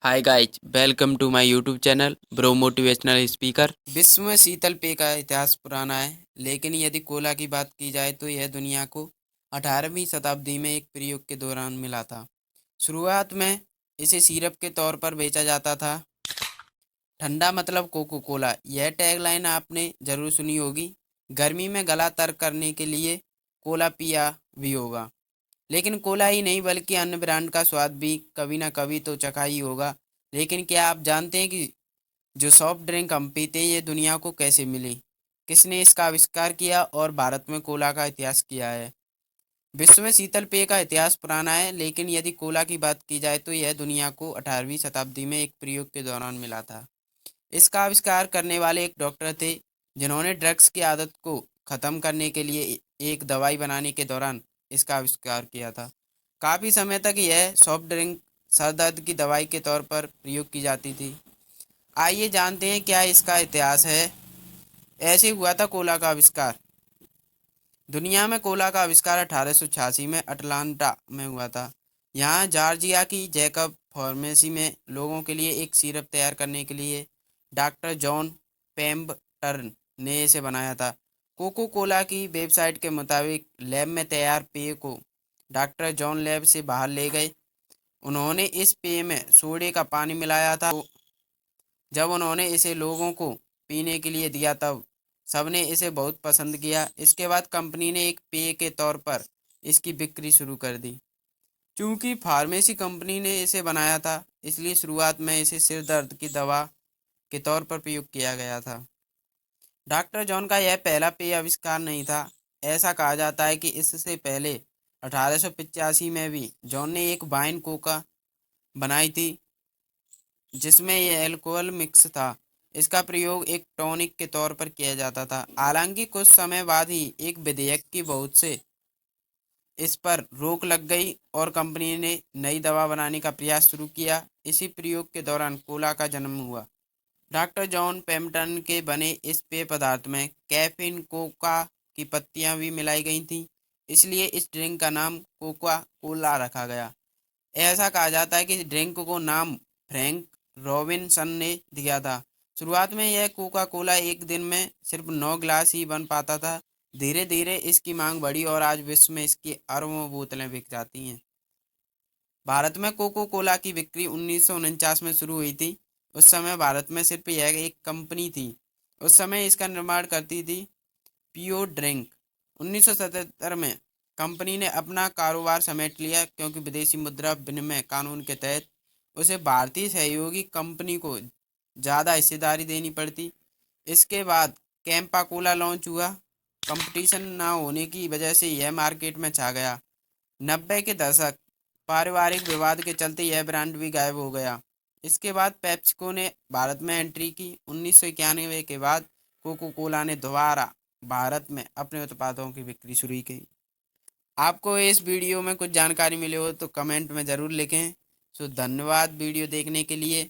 Hi guys, welcome to my YouTube channel bro motivational speaker. विश्व में शीतल पेय का इतिहास पुराना है, लेकिन यदि कोला की बात की जाए तो यह दुनिया को 18वीं शताब्दी में एक प्रयोग के दौरान मिला था। शुरुआत में इसे सिरप के तौर पर बेचा जाता था। ठंडा मतलब कोको कोला, यह टैगलाइन आपने जरूर सुनी होगी। गर्मी में गला तर करने के लिए कोला पिया भी होगा। लेकिन कोला ही नहीं बल्कि अन्य ब्रांड का स्वाद भी कभी ना कभी तो चखा ही होगा। लेकिन क्या आप जानते हैं कि जो सॉफ्ट ड्रिंक हम पीते हैं ये दुनिया को कैसे मिली, किसने इसका आविष्कार किया और भारत में कोला का इतिहास किया है। विश्व में शीतल पेय का इतिहास पुराना है, लेकिन यदि कोला की बात की जाए तो यह दुनिया को 18वीं शताब्दी में एक प्रयोग के दौरान मिला था। इसका आविष्कार करने वाले एक डॉक्टर थे, जिन्होंने ड्रग्स की आदत को ख़त्म करने के लिए एक दवाई बनाने के दौरान इसका आविष्कार किया था। काफ़ी समय तक यह सॉफ्ट ड्रिंक सर दर्द की दवाई के तौर पर प्रयोग की जाती थी। आइए जानते हैं क्या इसका इतिहास है। ऐसे हुआ था कोला का आविष्कार। दुनिया में कोला का आविष्कार 1886 में अटलांटा में हुआ था। यहाँ जॉर्जिया की जैकब फार्मेसी में लोगों के लिए एक सिरप तैयार करने के लिए डॉक्टर जॉन पेम्बटन ने इसे बनाया था। कोको कोला की वेबसाइट के मुताबिक लैब में तैयार पेय को डॉक्टर जॉन लैब से बाहर ले गए। उन्होंने इस पेय में सोडे का पानी मिलाया था। जब उन्होंने इसे लोगों को पीने के लिए दिया तब सबने इसे बहुत पसंद किया। इसके बाद कंपनी ने एक पेय के तौर पर इसकी बिक्री शुरू कर दी। चूंकि फार्मेसी कंपनी ने इसे बनाया था, इसलिए शुरुआत में इसे सिर दर्द की दवा के तौर पर प्रयोग किया गया था। डॉक्टर जॉन का यह पहला पेय आविष्कार नहीं था। ऐसा कहा जाता है कि इससे पहले 1885 में भी जॉन ने एक वाइन कोका बनाई थी, जिसमें यह अल्कोहल मिक्स था। इसका प्रयोग एक टॉनिक के तौर पर किया जाता था। हालांकि कुछ समय बाद ही एक विधेयक की बहुत से इस पर रोक लग गई और कंपनी ने नई दवा बनाने का प्रयास शुरू किया। इसी प्रयोग के दौरान कोला का जन्म हुआ। डॉक्टर जॉन पेम्पटन के बने इस पेय पदार्थ में कैफीन कोका की पत्तियां भी मिलाई गई थीं, इसलिए इस ड्रिंक का नाम कोका कोला रखा गया। ऐसा कहा जाता है कि ड्रिंक को नाम फ्रैंक रॉबिन्सन ने दिया था। शुरुआत में यह कोका कोला एक दिन में सिर्फ 9 गिलास ही बन पाता था। धीरे धीरे इसकी मांग बढ़ी और आज विश्व में इसकी अरबों बोतलें बिक जाती हैं। भारत में कोको कोला की बिक्री 1949 में शुरू हुई थी। उस समय भारत में सिर्फ यह एक कंपनी थी। उस समय इसका निर्माण करती थी पियो ड्रिंक। 1977 में कंपनी ने अपना कारोबार समेट लिया, क्योंकि विदेशी मुद्रा विनिमय कानून के तहत उसे भारतीय सहयोगी कंपनी को ज़्यादा हिस्सेदारी देनी पड़ती। इसके बाद कैंपा कोला लॉन्च हुआ। कंपटीशन ना होने की वजह से यह मार्केट में छा गया। 90 के दशक पारिवारिक विवाद के चलते यह ब्रांड भी गायब हो गया। इसके बाद पेप्सिको ने भारत में एंट्री की। 1991 के बाद कोको कोला ने दोबारा भारत में अपने उत्पादों की बिक्री शुरू की। आपको इस वीडियो में कुछ जानकारी मिले हो तो कमेंट में ज़रूर लिखें। धन्यवाद वीडियो देखने के लिए।